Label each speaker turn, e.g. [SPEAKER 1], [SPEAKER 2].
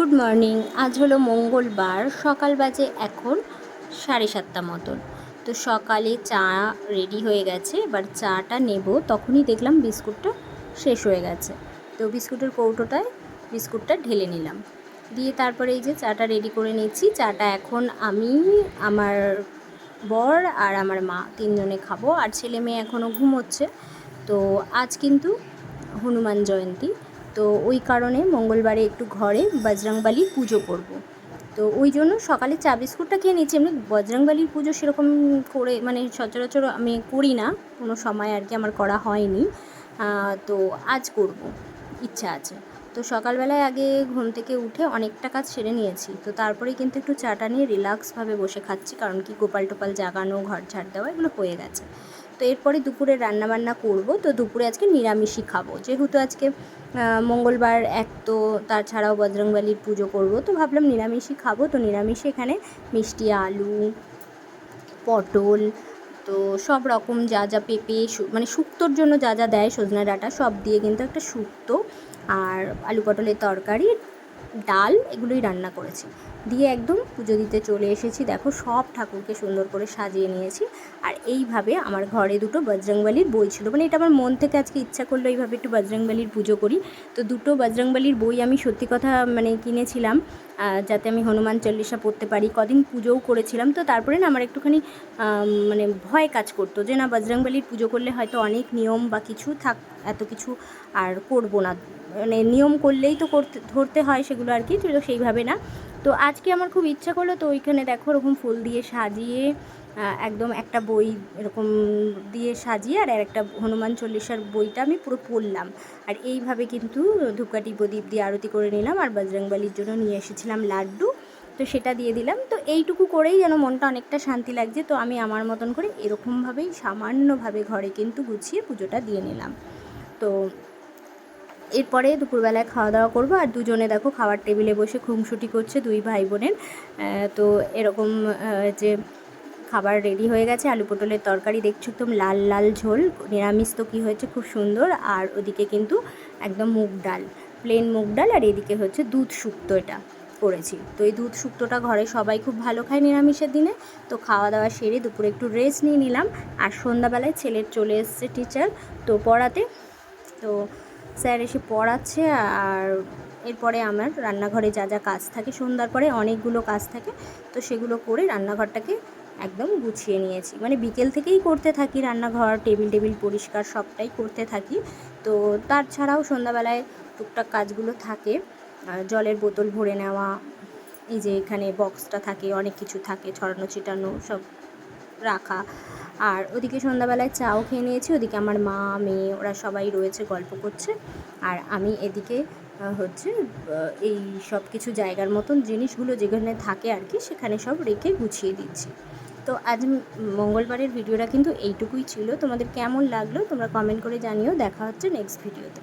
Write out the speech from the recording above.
[SPEAKER 1] Good morning. আজ হলো মঙ্গলবার, সকাল বাজে এখন 7:30 মতন। তো সকালে চা রেডি হয়ে গেছে, এবার চাটা নেব তখনই দেখলাম বিস্কুটটা শেষ হয়ে গেছে। তো বিস্কুটের কৌটোটায় বিস্কুটটা ঢেলে নিলাম, দিয়ে তারপরে এই যে চাটা রেডি করে নিচ্ছি। চাটা এখন আমি, আমার বর আর আমার মা তিনজনে খাবো, আর ছেলে মেয়ে এখনও ঘুমোচ্ছে। তো আজ কিন্তু হনুমান জয়ন্তী, তো ওই কারণে মঙ্গলবারে একটু ঘরে বজরংবলীর পুজো করব। তো ওই জন্য সকালে চা বিস্কুটটা খেয়ে নিচ্ছি। এমনি বজরংবলীর পুজো সেরকম করে মানে সচরাচর আমি করি না, কোনো সময় আর কি আমার করা হয়নি। তো আজ করব, ইচ্ছা আছে। তো সকালবেলায় আগে ঘুম থেকে উঠে অনেকটা কাজ সেরে নিয়েছি, তো তারপরে কিন্তু একটু চাটা নিয়ে রিল্যাক্সভাবে বসে খাচ্ছি, কারণ কি গোপাল টোপাল জাগানো, ঘর ঝাড় দেওয়া এগুলো হয়ে গেছে। তো এরপরে দুপুরে রান্নাবান্না করব। তো দুপুরে আজকে নিরামিষই খাবো, যেহেতু আজকে মঙ্গলবার এক, তো তাছাড়াও বজরংবলীর পুজো করব, তো ভাবলাম নিরামিষই খাবো। তো নিরামিষে এখানে মিষ্টি আলু, পটল, তো সব রকম যা যা পেঁপে মানে শুক্তোর জন্য যা যা দেয়, সজনে ডাঁটা সব দিয়ে কিন্তু একটা শুক্তো, আর আলু পটলের তরকারি, ডাল, এগুলোই রান্না করেছি। দিয়ে একদম পুজো দিতে চলে এসেছি। দেখো সব ঠাকুরকে সুন্দর করে সাজিয়ে নিয়েছি। আর এইভাবে আমার ঘরে দুটো বজরংবলীর বই ছিল, মানে এটা আমার মন থেকে আজকে ইচ্ছা করলো এইভাবে একটু বজরংবলীর পুজো করি। তো দুটো বজরংবলীর বই আমি সত্যি কথা মানে কিনেছিলাম যাতে আমি হনুমান চল্লিশা পড়তে পারি। কদিন পুজোও করেছিলাম, তো তারপরে না আমার একটুখানি মানে ভয় কাজ করতো যে না বজরংবলীর পুজো করলে হয়তো অনেক নিয়ম বা কিছু থাক, এত কিছু আর করবো না, মানে নিয়ম করলেই তো ধরতে হয় সেগুলো আর কি, তো সেইভাবে না। তো আজকে আমার খুব ইচ্ছা করলো, তো ওইখানে দেখো ওরকম ফুল দিয়ে সাজিয়ে একদম একটা বই এরকম দিয়ে সাজিয়ে আর একটা হনুমান চল্লিশার বইটা আমি পুরো পড়লাম। আর এইভাবে কিন্তু ধূপকাঠি প্রদীপ দিয়ে আরতি করে নিলাম, আর বজরংবলীর জন্য নিয়ে এসেছিলাম লাড্ডু, তো সেটা দিয়ে দিলাম। তো এইটুকু করেই যেন মনটা অনেকটা শান্তি লাগছে। তো আমি আমার মতন করে এরকমভাবেই সামান্যভাবে ঘরে কিন্তু গুছিয়ে পুজোটা দিয়ে নিলাম। তো এরপরে দুপুরবেলায় খাওয়া দাওয়া করবো, আর দুজনে দেখো খাওয়ার টেবিলে বসে খুনসুটি করছে দুই ভাই বোনের। তো এরকম যে খাবার রেডি হয়ে গেছে, আলু পটলের তরকারি দেখছো একদম লাল লাল ঝোল, নিরামিষ তো কী হয়েছে খুব সুন্দর। আর ওদিকে কিন্তু একদম মুগ ডাল, প্লেন মুগ ডাল, আর এদিকে হচ্ছে দুধ শুক্তো এটা করেছি। তো এই দুধ শুক্তোটা ঘরে সবাই খুব ভালো খায় নিরামিষের দিনে। তো খাওয়া দাওয়া সেরে দুপুরে একটু রেস্ট নিয়ে নিলাম। আর সন্ধ্যাবেলায় ছেলের চলে এসছে টিচার তো পড়াতে, তো স্যার এসে পড়াচ্ছে। আর এরপরে আমার রান্নাঘরে যা যা কাজ থাকে, সন্ধ্যার পরে অনেকগুলো কাজ থাকে, তো সেগুলো করে রান্নাঘরটাকে একদম গুছিয়ে নিয়েছি। মানে বিকেল থেকেই করতে থাকি রান্নাঘর, টেবিল পরিষ্কার সবটাই করতে থাকি। তো তাছাড়াও সন্ধ্যাবেলায় টুকটাক কাজগুলো থাকে, জলের বোতল ভরে নেওয়া, এই যে এখানে বক্সটা থাকে, অনেক কিছু থাকে ছড়ানো ছিটানো সব রাখা। আর ওদিকে সন্ধ্যাবেলায় চাও খেয়ে নিয়েছি, ওদিকে আমার মা মেয়ে ওরা সবাই রয়েছে গল্প করছে, আর আমি এদিকে হচ্ছে এই সব কিছু জায়গার মতন জিনিসগুলো যেখানে থাকে আর কি, সেখানে সব রেখে গুছিয়ে দিচ্ছি। তো আজ মঙ্গলবারের ভিডিওটা কিন্তু এইটুকুই ছিল। তোমাদের কেমন লাগলো তোমরা কমেন্ট করে জানিও। দেখা হচ্ছে নেক্সট ভিডিওতে।